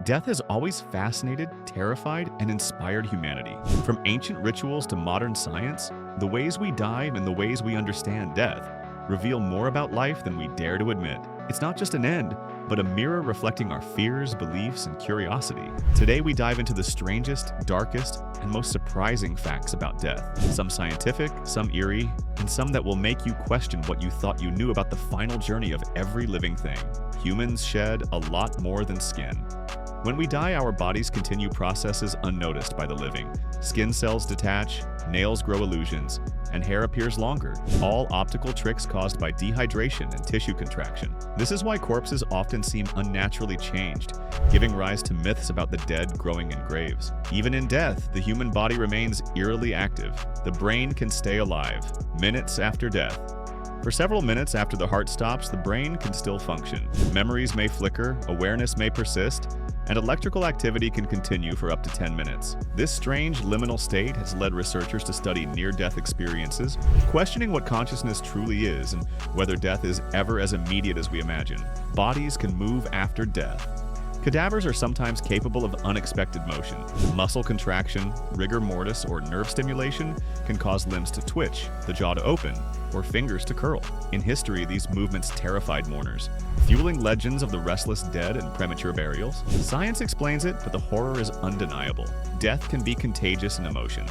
Death has always fascinated, terrified, and inspired humanity. From ancient rituals to modern science, the ways we die and the ways we understand death reveal more about life than we dare to admit. It's not just an end, but a mirror reflecting our fears, beliefs, and curiosity. Today we dive into the strangest, darkest, and most surprising facts about death. Some scientific, some eerie, and some that will make you question what you thought you knew about the final journey of every living thing. Humans shed a lot more than skin. When we die, our bodies continue processes unnoticed by the living. Skin cells detach, nails grow illusions, and hair appears longer, all optical tricks caused by dehydration and tissue contraction. This is why corpses often seem unnaturally changed, giving rise to myths about the dead growing in graves. Even in death, the human body remains eerily active. The brain can stay alive, minutes after death. For several minutes after the heart stops, the brain can still function. Memories may flicker, awareness may persist, and electrical activity can continue for up to 10 minutes. This strange liminal state has led researchers to study near-death experiences, questioning what consciousness truly is and whether death is ever as immediate as we imagine. Bodies can move after death. Cadavers are sometimes capable of unexpected motion. Muscle contraction, rigor mortis, or nerve stimulation can cause limbs to twitch, the jaw to open, or fingers to curl. In history, these movements terrified mourners, fueling legends of the restless dead and premature burials. Science explains it, but the horror is undeniable. Death can be contagious in emotion.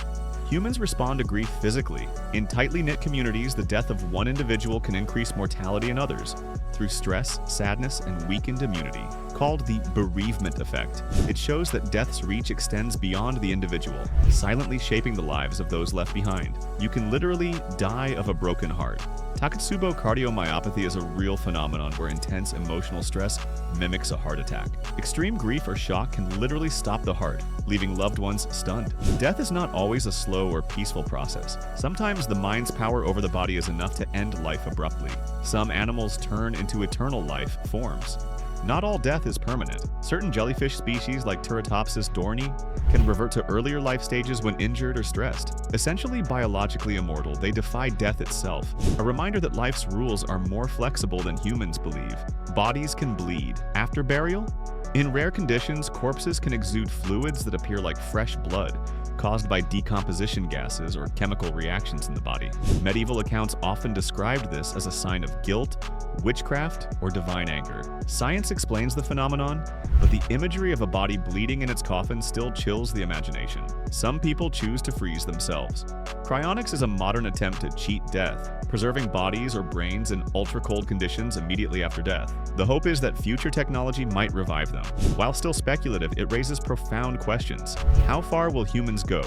Humans respond to grief physically. In tightly knit communities, the death of one individual can increase mortality in others through stress, sadness, and weakened immunity. Called the bereavement effect, it shows that death's reach extends beyond the individual, silently shaping the lives of those left behind. You can literally die of a broken heart. Takotsubo cardiomyopathy is a real phenomenon where intense emotional stress mimics a heart attack. Extreme grief or shock can literally stop the heart, leaving loved ones stunned. Death is not always a slow or peaceful process. Sometimes the mind's power over the body is enough to end life abruptly. Some animals turn into eternal life forms. Not all death is permanent. Certain jellyfish species like Turritopsis dohrnii can revert to earlier life stages when injured or stressed. Essentially biologically immortal, they defy death itself, a reminder that life's rules are more flexible than humans believe. Bodies can bleed. After burial? In rare conditions, corpses can exude fluids that appear like fresh blood, caused by decomposition gases or chemical reactions in the body. Medieval accounts often described this as a sign of guilt, witchcraft, or divine anger. Science explains the phenomenon, but the imagery of a body bleeding in its coffin still chills the imagination. Some people choose to freeze themselves. Cryonics is a modern attempt to cheat death, preserving bodies or brains in ultra-cold conditions immediately after death. The hope is that future technology might revive them. While still speculative, it raises profound questions. How far will humans go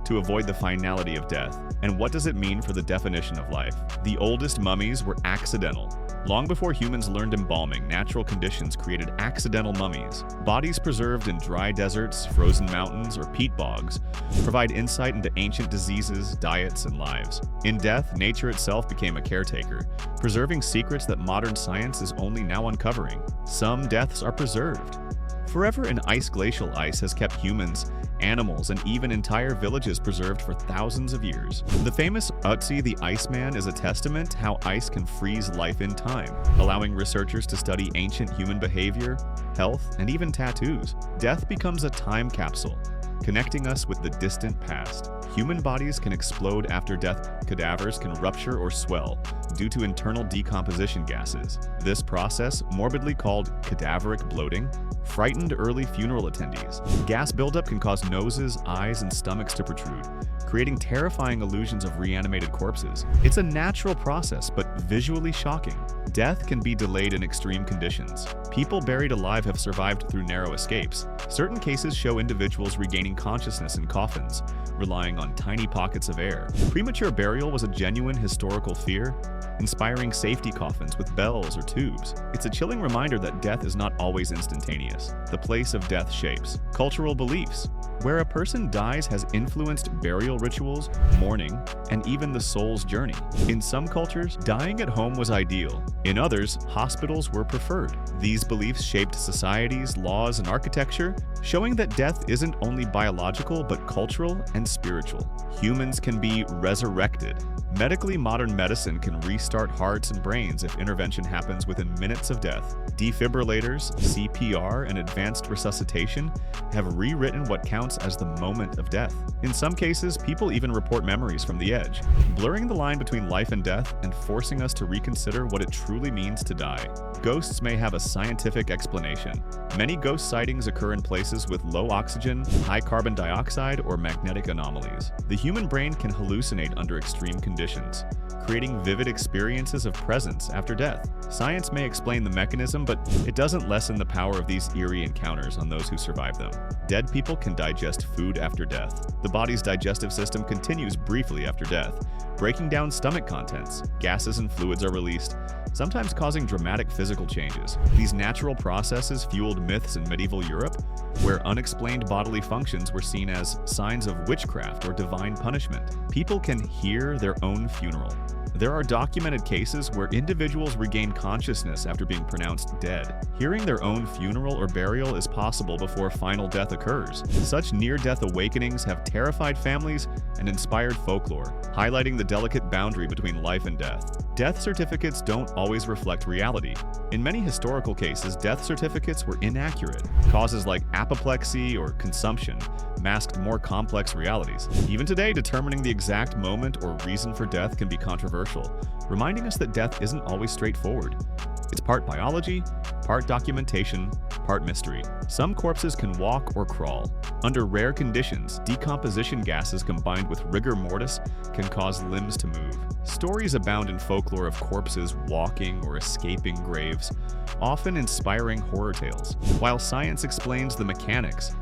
to avoid the finality of death? And what does it mean for the definition of life? The oldest mummies were accidental. Long before humans learned embalming, natural conditions created accidental mummies. Bodies preserved in dry deserts, frozen mountains, or peat bogs provide insight into ancient diseases, diets, and lives. In death, nature itself became a caretaker, preserving secrets that modern science is only now uncovering. Some deaths are preserved. Forever and ice glacial ice has kept humans, animals, and even entire villages preserved for thousands of years. The famous Ötzi the Iceman is a testament to how ice can freeze life in time, allowing researchers to study ancient human behavior, health, and even tattoos. Death becomes a time capsule, connecting us with the distant past. Human bodies can explode after death. Cadavers can rupture or swell due to internal decomposition gases. This process, morbidly called cadaveric bloating, frightened early funeral attendees. Gas buildup can cause noses, eyes, and stomachs to protrude, creating terrifying illusions of reanimated corpses. It's a natural process, but visually shocking. Death can be delayed in extreme conditions. People buried alive have survived through narrow escapes. Certain cases show individuals regaining consciousness in coffins, relying on tiny pockets of air. Premature burial was a genuine historical fear, inspiring safety coffins with bells or tubes. It's a chilling reminder that death is not always instantaneous. The place of death shapes cultural beliefs. Where a person dies has influenced burial rituals, mourning, and even the soul's journey. In some cultures, dying at home was ideal. In others, hospitals were preferred. These beliefs shaped societies, laws, and architecture, showing that death isn't only biological but cultural and spiritual. Humans can be resurrected. Medically, modern medicine can restart hearts and brains if intervention happens within minutes of death. Defibrillators, CPR, and advanced resuscitation have rewritten what counts as the moment of death. In some cases, people even report memories from the edge, blurring the line between life and death and forcing us to reconsider what it truly means to die. Ghosts may have a scientific explanation. Many ghost sightings occur in places with low oxygen, high carbon dioxide, or magnetic anomalies. The human brain can hallucinate under extreme conditions, creating vivid experiences of presence after death. Science may explain the mechanism, but it doesn't lessen the power of these eerie encounters on those who survive them. Dead people can digest food after death. The body's digestive system continues briefly after death, breaking down stomach contents. Gases and fluids are released, sometimes causing dramatic physical changes. These natural processes fueled myths in medieval Europe, where unexplained bodily functions were seen as signs of witchcraft or divine punishment. People can hear their own funeral. There are documented cases where individuals regain consciousness after being pronounced dead. Hearing their own funeral or burial is possible before final death occurs. Such near-death awakenings have terrified families and inspired folklore, highlighting the delicate boundary between life and death. Death certificates don't always reflect reality. In many historical cases, death certificates were inaccurate. Causes like apoplexy or consumption masked more complex realities. Even today, determining the exact moment or reason for death can be controversial, reminding us that death isn't always straightforward. It's part biology, part documentation, part mystery. Some corpses can walk or crawl. Under rare conditions, decomposition gases combined with rigor mortis can cause limbs to move. Stories abound in folklore of corpses walking or escaping graves, often inspiring horror tales. While science explains the mechanics,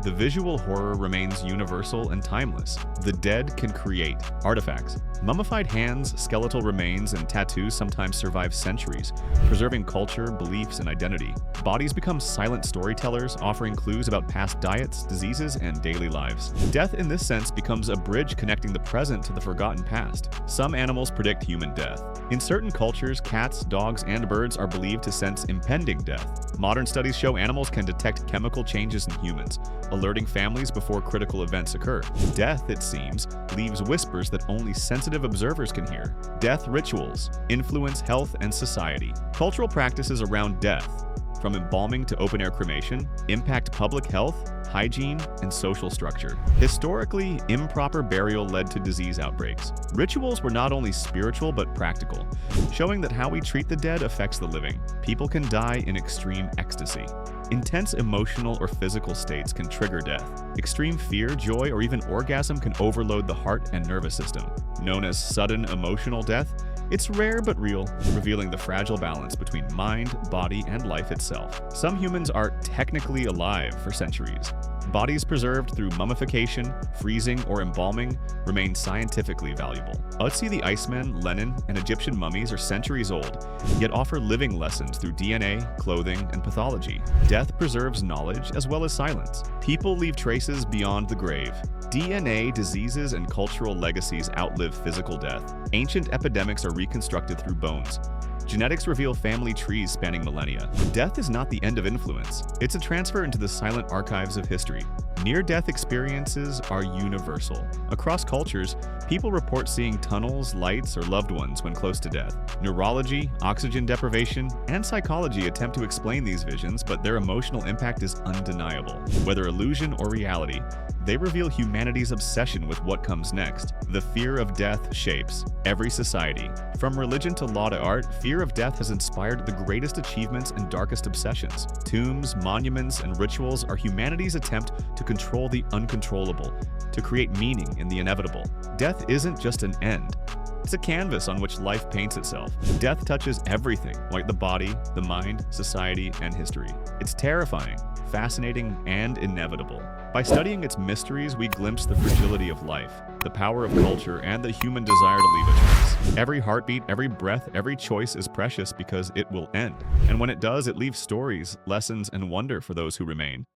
the visual horror remains universal and timeless. The dead can create artifacts. Mummified hands, skeletal remains, and tattoos sometimes survive centuries, preserving culture, beliefs, and identity. Bodies become silent storytellers, offering clues about past diets, diseases, and daily lives. Death, in this sense, becomes a bridge connecting the present to the forgotten past. Some animals predict human death. In certain cultures, cats, dogs, and birds are believed to sense impending death. Modern studies show animals can detect chemical changes in humans, alerting families before critical events occur. Death, it seems, leaves whispers that only sensitive observers can hear. Death rituals influence health and society. Cultural practices around death, from embalming to open-air cremation, impact public health, hygiene, and social structure. Historically, improper burial led to disease outbreaks. Rituals were not only spiritual but practical, showing that how we treat the dead affects the living. People can die in extreme ecstasy. Intense emotional or physical states can trigger death. Extreme fear, joy, or even orgasm can overload the heart and nervous system. Known as sudden emotional death, it's rare but real, revealing the fragile balance between mind, body, and life itself. Some humans are technically alive for centuries. Bodies preserved through mummification, freezing, or embalming remain scientifically valuable. Ötzi the Iceman, Lenin, and Egyptian mummies are centuries old, yet offer living lessons through DNA, clothing, and pathology. Death preserves knowledge as well as silence. People leave traces beyond the grave. DNA, diseases, and cultural legacies outlive physical death. Ancient epidemics are reconstructed through bones. Genetics reveal family trees spanning millennia. Death is not the end of influence. It's a transfer into the silent archives of history. Near-death experiences are universal. Across cultures, people report seeing tunnels, lights, or loved ones when close to death. Neurology, oxygen deprivation, and psychology attempt to explain these visions, but their emotional impact is undeniable. Whether illusion or reality, they reveal humanity's obsession with what comes next. The fear of death shapes every society. From religion to law to art, fear of death has inspired the greatest achievements and darkest obsessions. Tombs, monuments, and rituals are humanity's attempt to control the uncontrollable, to create meaning in the inevitable. Death isn't just an end. It's a canvas on which life paints itself. Death touches everything, like the body, the mind, society, and history. It's terrifying, fascinating, and inevitable. By studying its mysteries, we glimpse the fragility of life, the power of culture, and the human desire to leave a trace. Every heartbeat, every breath, every choice is precious because it will end. And when it does, it leaves stories, lessons, and wonder for those who remain.